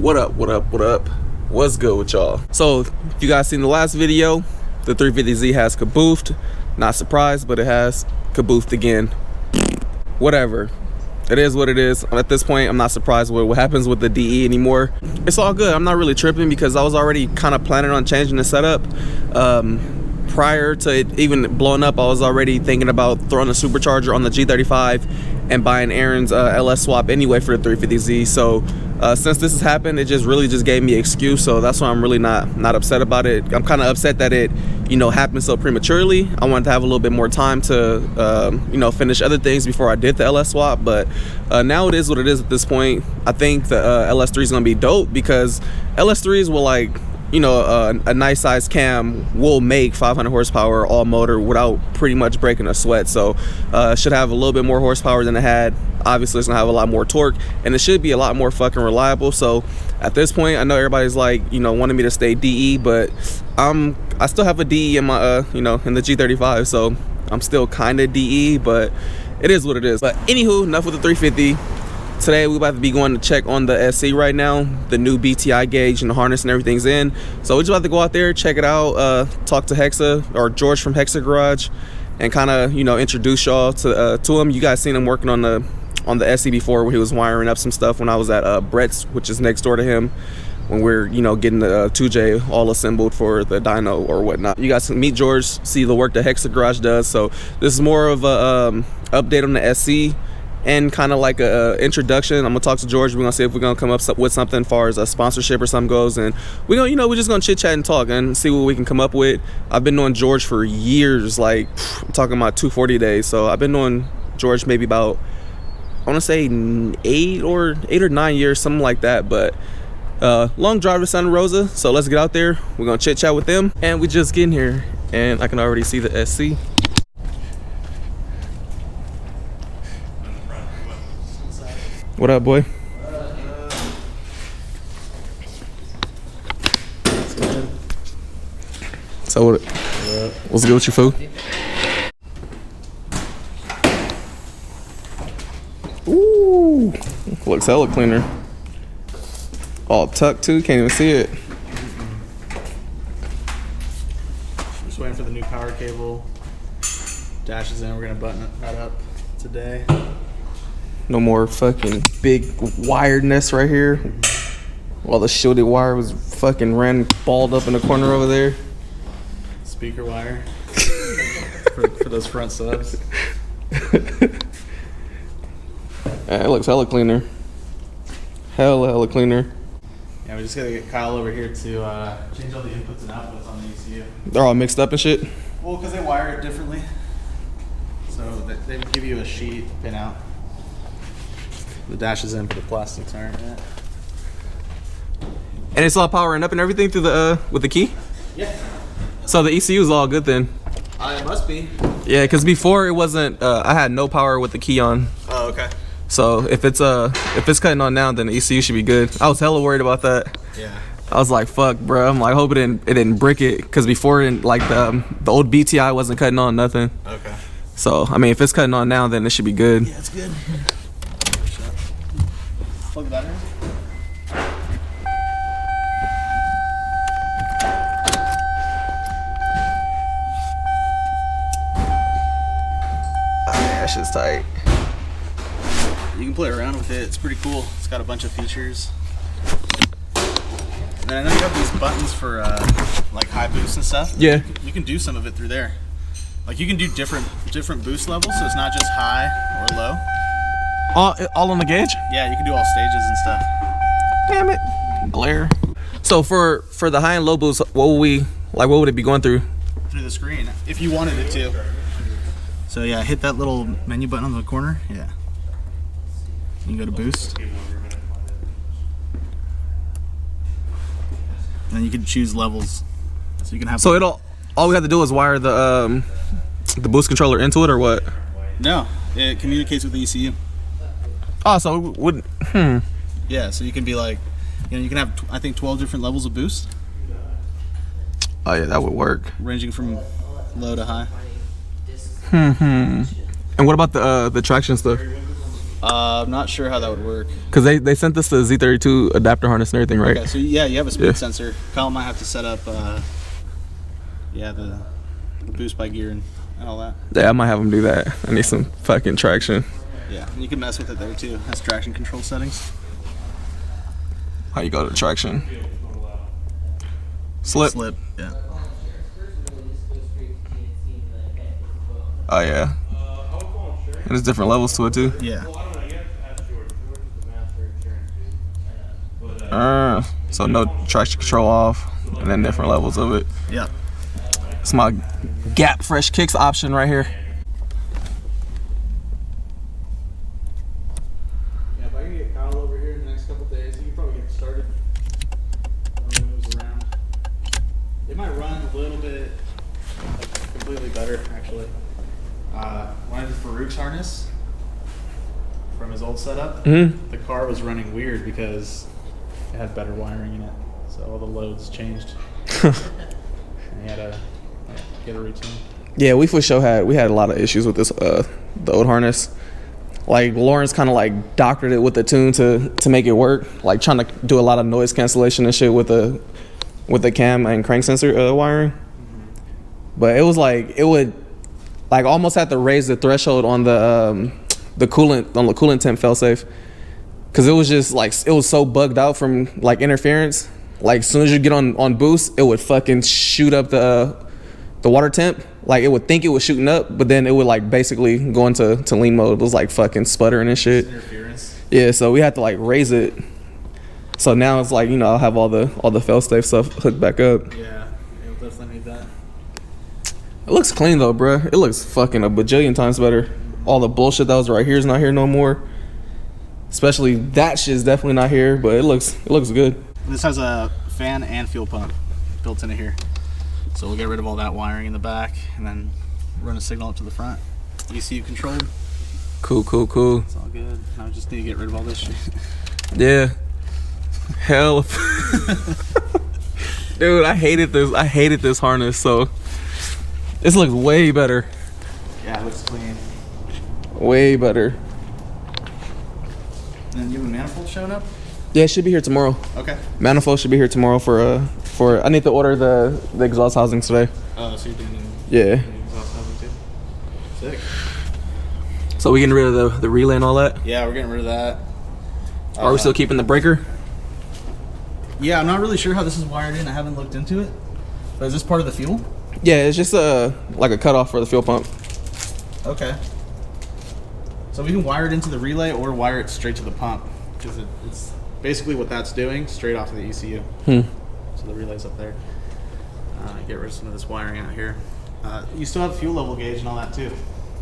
What up, what up, what up? What's good with y'all? So if you guys seen the last video, the 350Z has kaboofed. Not surprised, but it has kaboofed again. Whatever, it is what it is. At this point, I'm not surprised with what happens with the DE anymore. It's all good. I'm not really tripping because I was already kind of planning on changing the setup. Prior to it even blowing up, I was already thinking about throwing a supercharger on the G35 and buying Aaron's LS swap anyway for the 350Z. So since this has happened, it just really gave me an excuse. So that's why I'm really not upset about it. I'm kind of upset that it, you know, happened so prematurely. I wanted to have a little bit more time to, you know, finish other things before I did the LS swap. But now it is what it is at this point. I think the LS3 is gonna be dope because LS3s will, like, you know, a nice size cam will make 500 horsepower all motor without pretty much breaking a sweat. So it should have a little bit more horsepower than it had. Obviously it's gonna have a lot more torque and it should be a lot more fucking reliable. So at this point, I know everybody's like, you know, wanting me to stay DE, but I still have a DE in my you know, in the G35, so I'm still kind of DE, but it is what it is. But anywho, enough with the 350. Today we're about to be going to check on the SC right now. The new BTI gauge and the harness and everything's in. So we're just about to go out there, check it out, talk to Hexa or George from Hexa Garage, and kind of, you know, introduce y'all to him. You guys seen him working on the SC before when he was wiring up some stuff when I was at Brett's, which is next door to him, when we're, you know, getting the 2J all assembled for the dyno or whatnot. You guys can meet George, see the work that Hexa Garage does. So this is more of a update on the SC and kind of like a introduction. I'm gonna talk to George. We're gonna see if we're gonna come up with something as far as a sponsorship or something goes, and we're gonna, you know, we're just gonna chit chat and talk and see what we can come up with. I've been knowing George for years, like I'm talking about 240 days. So I've been knowing George maybe about, I want to say 8 or 9 years, something like that. But long drive to Santa Rosa, so let's get out there. We're gonna chit chat with them, and we just getting here, and I can already see the SC. What up, boy? So what's good with your food? Ooh, looks hella cleaner. All tucked too, can't even see it. Just waiting for the new power cable. Dash is in, we're gonna button that up today. No more fucking big wiredness right here. While the shielded wire was fucking balled up in the corner over there. Speaker wire for those front subs. It looks hella cleaner. Hella cleaner. Yeah, we just gotta get Kyle over here to change all the inputs and outputs on the ECU. They're all mixed up and shit? Well, because they wire it differently. So they give you a sheet to pin out. The dash is in, but the plastics aren't yet. And it's all powering up and everything through the with the key? Yeah. So the ECU is all good then? It must be. Yeah, because before it wasn't, I had no power with the key on. Oh, okay. So if it's cutting on now, then the ECU should be good. I was hella worried about that. Yeah. I was like, fuck, bro. I'm like, hope it didn't brick it, because before, like the old BTI wasn't cutting on nothing. Okay. So I mean, if it's cutting on now, then it should be good. Yeah, it's good. Plug that in. That shit's tight. You can play around with it. It's pretty cool. It's got a bunch of features. And then I know you have these buttons for like high boost and stuff. Yeah. You can do some of it through there. Like you can do different boost levels, so it's not just high or low. All on the gauge? Yeah, you can do all stages and stuff. Damn it. Glare. So for the high and low boost, what would it be going through? Through the screen, if you wanted it to. So yeah, hit that little menu button on the corner. Yeah. You can go to boost. And then you can choose levels. So you can have. So all we have to do is wire the boost controller into it, or what? No, it communicates with the ECU. Oh, so it would. Yeah, so you can be like, you know, you can have I think 12 different levels of boost. Oh yeah, that would work. Ranging from low to high. And what about the traction stuff? I'm not sure how that would work. Because they sent us the Z32 adapter harness and everything, right? Okay, so yeah, you have a speed sensor. Kyle might have to set up, the boost by gear and all that. Yeah, I might have him do that. I need some fucking traction. Yeah, and you can mess with it there too. That's traction control settings. How you go to traction? Slip. Slip, yeah. Oh yeah. And there's different levels to it too. Yeah. So no traction control off, and then different levels of it. Yeah. It's my Gap Fresh Kicks option right here. Yeah, if I can get Kyle over here in the next couple days, he can probably get started. Moves around. It might run a little bit completely better, actually. When I did Farouk's harness from his old setup, the car was running weird because it had better wiring in it, so all the loads changed. And he had to get a routine. Yeah, we for sure had a lot of issues with this the old harness. Like Lawrence kind of like doctored it with the tune to make it work, like trying to do a lot of noise cancellation and shit with the cam and crank sensor wiring. But it was like it would like almost have to raise the threshold on the coolant temp failsafe, because it was just like it was so bugged out from like interference. Like as soon as you get on boost, it would fucking shoot up the water temp. Like it would think it was shooting up, but then it would like basically go into lean mode. It was like fucking sputtering and shit. Interference. Yeah, so we had to like raise it. So now it's like, you know, I'll have all the failsafe stuff hooked back up. Yeah, you'll definitely need that. It looks clean though, bruh. It looks fucking a bajillion times better. All the bullshit that was right here is not here no more. Especially that shit's definitely not here, but it looks good. This has a fan and fuel pump built into here. So we'll get rid of all that wiring in the back and then run a signal up to the front. ECU controlled. Cool. It's all good. Now we just need to get rid of all this shit. Yeah. Hell. Dude, I hated this harness, so this looks way better. Yeah, it looks clean. Way better. And you have a manifold showing up? Yeah, it should be here tomorrow. Okay. Manifold should be here tomorrow for I need to order the exhaust housing today. Oh, so you're doing Yeah. exhaust housing too? Sick. So we getting rid of the relay and all that? Yeah, we're getting rid of that. Are we still keeping the breaker? Yeah, I'm not really sure how this is wired in. I haven't looked into it. But is this part of the fuel? Yeah, it's just like a cutoff for the fuel pump. Okay. So we can wire it into the relay or wire it straight to the pump, because it's basically what that's doing, straight off of the ECU. So the relay's up there. Get rid of some of this wiring out here. You still have fuel level gauge and all that too. You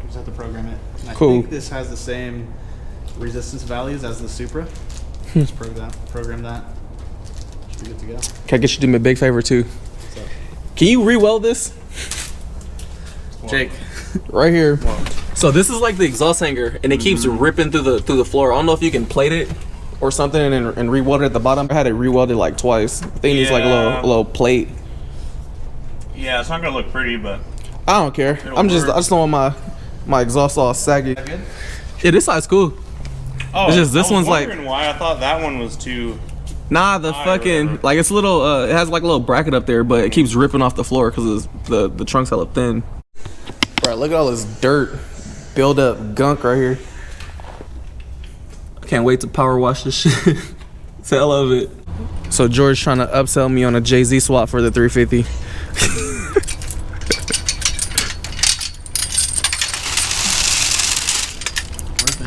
just have to program it. And I think this has the same resistance values as the Supra. Just program that. Should be good to go. Can I get you to do me a big favor too? Can you re-weld this? Jake. Right here. So this is like the exhaust hanger, and it keeps ripping through the floor. I don't know if you can plate it or something and re-weld it at the bottom. I had it re-welded like twice. I think it needs like a little plate. Yeah, it's not gonna look pretty, but I don't care. I just don't want my exhaust all saggy. That good? Yeah, this side's cool. oh, It's just this I was one's like wondering why I thought that one was too. nah, the fucking like it's a little it has like a little bracket up there, but it keeps ripping off the floor because the trunk's hella thin. Bro, look at all this dirt, build up gunk right here. I can't wait to power wash this shit. It's hell of it. So George trying to upsell me on a Jay-Z swap for the 350. Worth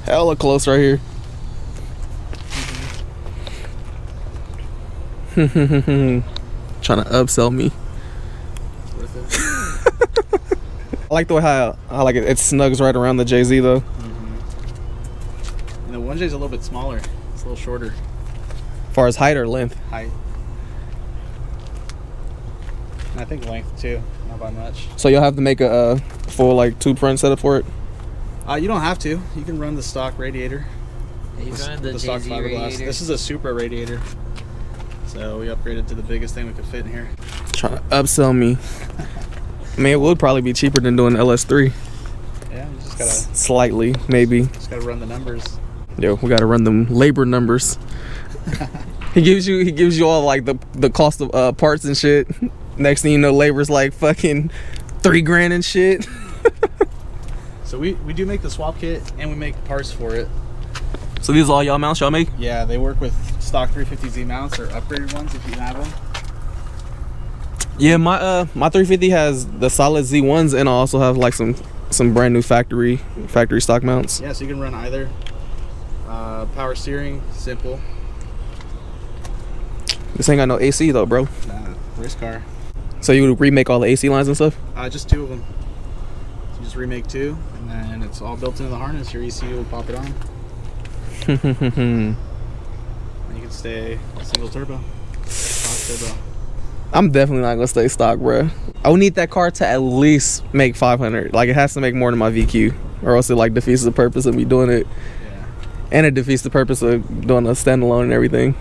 it. Hella close right here. Trying to upsell me. Worth it. I like the way how like it snugs right around the Jay-Z though. And the 1J is a little bit smaller. It's a little shorter. As far as height or length? Height. And I think length too, not by much. So you'll have to make a full like tube front setup for it? You don't have to. You can run the stock radiator. He's running the stock Jay-Z fiberglass. radiator. This is a Supra radiator. So we upgraded to the biggest thing we could fit in here. Trying to upsell me. I mean, it would probably be cheaper than doing LS3. Yeah. Slightly, maybe. Just gotta run the numbers. Yo, we gotta run them labor numbers. He gives you all like the cost of parts and shit. Next thing you know, labor's like fucking $3,000 and shit. So we do make the swap kit and we make parts for it. So these are all y'all mounts y'all make? Yeah, they work with stock 350Z mounts or upgraded ones if you have them. Yeah, my 350 has the solid Z1s, and I also have like some brand new factory stock mounts. Yeah, so you can run either. Power steering, simple. This ain't got no AC though, bro. Nah, race car. So you would remake all the AC lines and stuff? Just 2 of them. So you just remake 2, and then it's all built into the harness. Your ECU will pop it on. And you can stay single turbo. Stock turbo. I'm definitely not gonna stay stock, bro. I would need that car to at least make 500. Like, it has to make more than my VQ, or else it like defeats the purpose of me doing it. Yeah. And it defeats the purpose of doing a standalone and everything.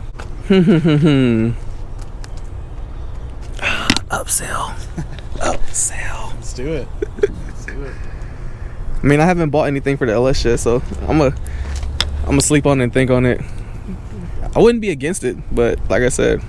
Upsell. Upsell. Let's do it. Let's do it. I mean, I haven't bought anything for the LS yet, so I'm gonna sleep on it and think on it. I wouldn't be against it, but like I said,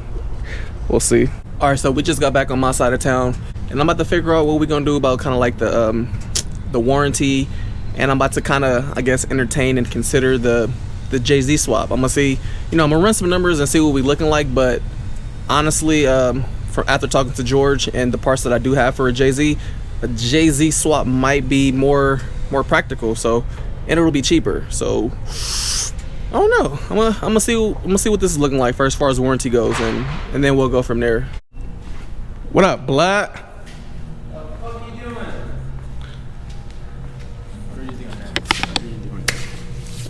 we'll see. All right, so we just got back on my side of town, and I'm about to figure out what we're gonna do about kind of like the warranty, and I'm about to kind of, I guess, entertain and consider the JZ swap. I'm gonna see, I'm gonna run some numbers and see what we looking like, but honestly, from after talking to George and the parts that I do have for a JZ swap might be more practical, so, and it'll be cheaper. So I don't know. I'm gonna see what this is looking like first, as far as warranty goes, and then we'll go from there. What up, Black? What the fuck are you doing? What are you doing, man? What are you doing?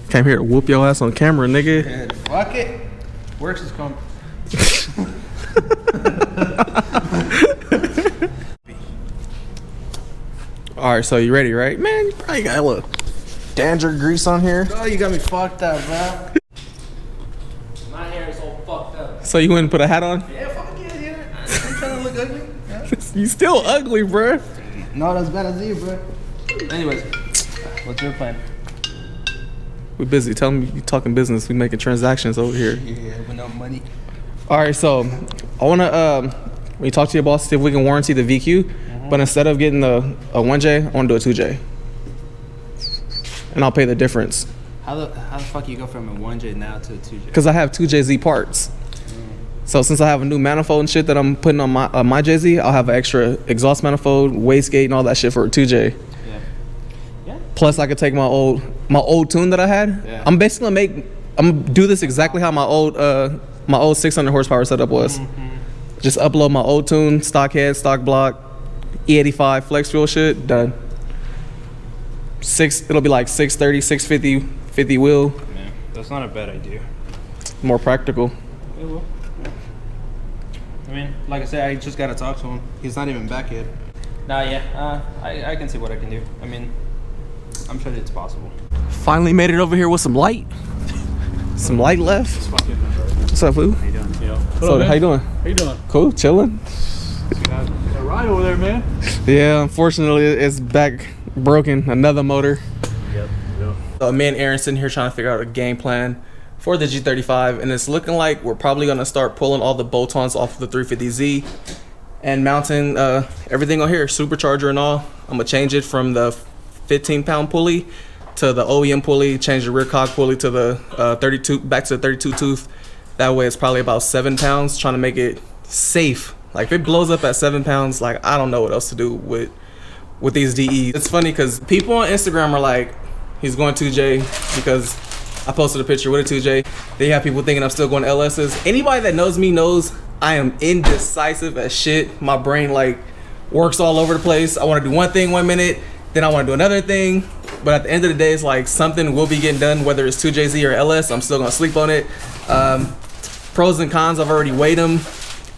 Came here to whoop your ass on camera, nigga. Man, fuck it. Works is come. All right, so you ready, right? Man, you probably got a little danger grease on here. Oh, you got me fucked up, bro. My hair is all fucked up. So you went and put a hat on? Yeah, fuck yeah. I'm trying to look ugly. Yeah. You still ugly, bruh. Not as bad as you, bro. Anyways, what's your plan? We busy. Tell me you talking business. We making transactions over here. Yeah, with no money. All right, so I wanna when you talk to your boss, see if we can warranty the VQ, but instead of getting a 1J, I wanna do a 2J, and I'll pay the difference. How the fuck you go from a 1J now to a 2J? Because I have 2 JZ parts. So since I have a new manifold and shit that I'm putting on my JZ, I'll have an extra exhaust manifold, wastegate, and all that shit for a 2J. Yeah. Yeah. Plus, I could take my old tune that I had. Yeah. I'm basically gonna do this exactly how my old 600 horsepower setup was. Just upload my old tune, stock head, stock block, E85 flex fuel shit, done. It'll be like 630, 650, 50 wheel. Man, that's not a bad idea. More practical. It will. Yeah. I mean, like I said, I just gotta talk to him. He's not even back yet. Nah, yeah. I can see what I can do. I mean, I'm sure it's possible. Finally made it over here with some light. Some light left. What's up, fool? How you doing? So, how you doing? How you doing? Cool, chilling. Got a ride over there, man. Yeah, unfortunately, it's back broken. Another motor. Yep. So me and Aaron sitting here trying to figure out a game plan for the G35, and it's looking like we're probably gonna start pulling all the bolt-ons off of the 350Z and mounting everything on here, supercharger and all. I'm gonna change it from the 15-pound pulley to the OEM pulley, change the rear cog pulley to the 32, back to the 32 tooth. That way it's probably about 7 pounds, trying to make it safe. Like if it blows up at 7 pounds, like I don't know what else to do with these DEs. It's funny because people on Instagram are like, he's going 2J because I posted a picture with a 2J. They have people thinking I'm still going LSs. Anybody that knows me knows I am indecisive as shit. My brain like works all over the place. I want to do one thing 1 minute, then I want to do another thing. But at the end of the day, it's like something will be getting done, whether it's 2JZ or LS. I'm still gonna sleep on it. Pros and cons, I've already weighed them.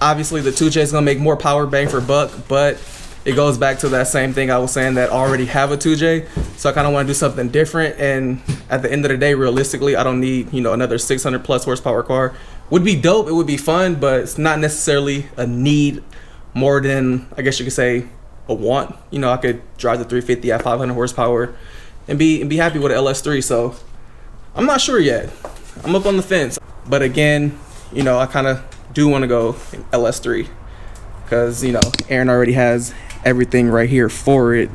Obviously the 2J is gonna make more power bang for buck, but it goes back to that same thing I was saying, that I already have a 2J. So I kind of want to do something different. And at the end of the day, realistically, I don't need, another 600 plus horsepower car. Would be dope, it would be fun, but it's not necessarily a need more than, I guess you could say, a want. I could drive the 350 at 500 horsepower and be happy with an LS3. So I'm not sure yet. I'm up on the fence. But again, you know, I kind of do want to go LS3 because, you know, Aaron already has everything right here for it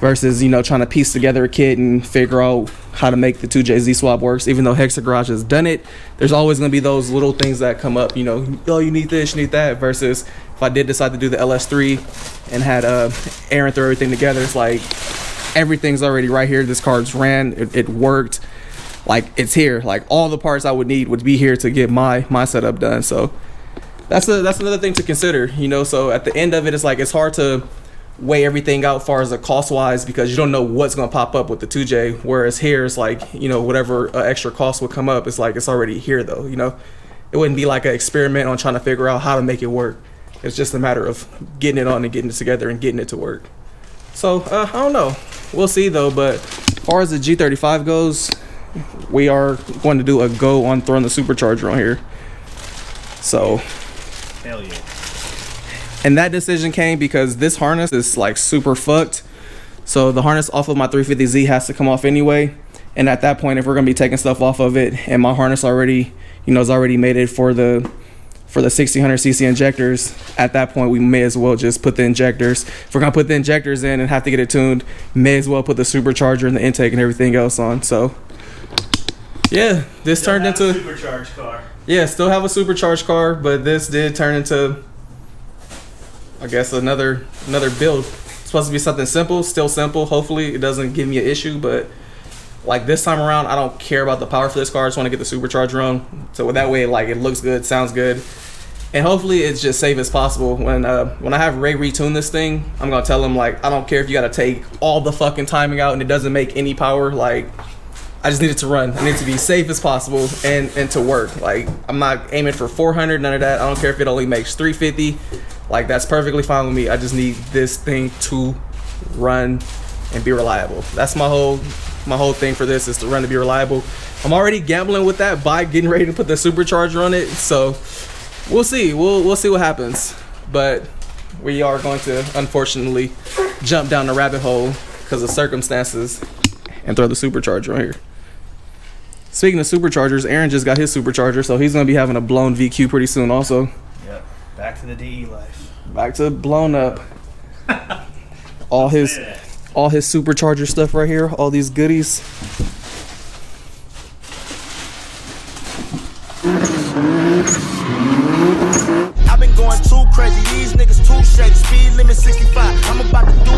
versus, you know, trying to piece together a kit and figure out how to make the 2J Z swap works. Even though Hexa Garage has done it, there's always going to be those little things that come up, you know, oh, you need this, you need that, versus if I did decide to do the LS3 and had Aaron throw everything together, it's like everything's already right here. This card's ran, it worked. Like, it's here. Like, all the parts I would need would be here to get my setup done. So that's another thing to consider, you know. So at the end of it, it's like it's hard to weigh everything out as far as the cost wise because you don't know what's gonna pop up with the 2J. Whereas here, it's like, you know, whatever extra cost would come up, it's like it's already here though. You know, it wouldn't be like an experiment on trying to figure out how to make it work. It's just a matter of getting it on and getting it together and getting it to work. So I don't know. We'll see though. But as far as the G35 goes, we are going to do a go on throwing the supercharger on here. So Hell yeah. and that decision came because this harness is like super fucked. So the harness off of my 350Z has to come off anyway. And at that point, if we're gonna be taking stuff off of it and my harness already, you know, is already made it for the 1600cc injectors, at that point we may as well just put the injectors. If we're gonna put the injectors in and have to get it tuned, may as well put the supercharger and the intake and everything else on. So yeah, this turned into a supercharged car. Yeah, still have a supercharged car, but this did turn into, I guess, another build. It's supposed to be something simple, still simple. Hopefully it doesn't give me an issue, but like this time around, I don't care about the power for this car. I just want to get the supercharger on, so that way, like, it looks good, sounds good, and hopefully it's just safe as possible. When I have Ray retune this thing, I'm gonna tell him, like, I don't care if you gotta take all the fucking timing out and it doesn't make any power. Like, I just need it to run. I need it to be safe as possible and to work. Like, I'm not aiming for 400, none of that. I don't care if it only makes 350. Like, that's perfectly fine with me. I just need this thing to run and be reliable. That's my whole thing for this, is to run to be reliable. I'm already gambling with that by getting ready to put the supercharger on it. So we'll see. We'll see what happens. But we are going to, unfortunately, jump down the rabbit hole because of circumstances and throw the supercharger on here. Speaking of superchargers, Aaron just got his supercharger, so he's gonna be having a blown VQ pretty soon also. Yep. Back to the DE life. Back to blown up. all his supercharger stuff right here, all these goodies. I've been going too crazy, these niggas too shady, speed limit 65. I'm about to do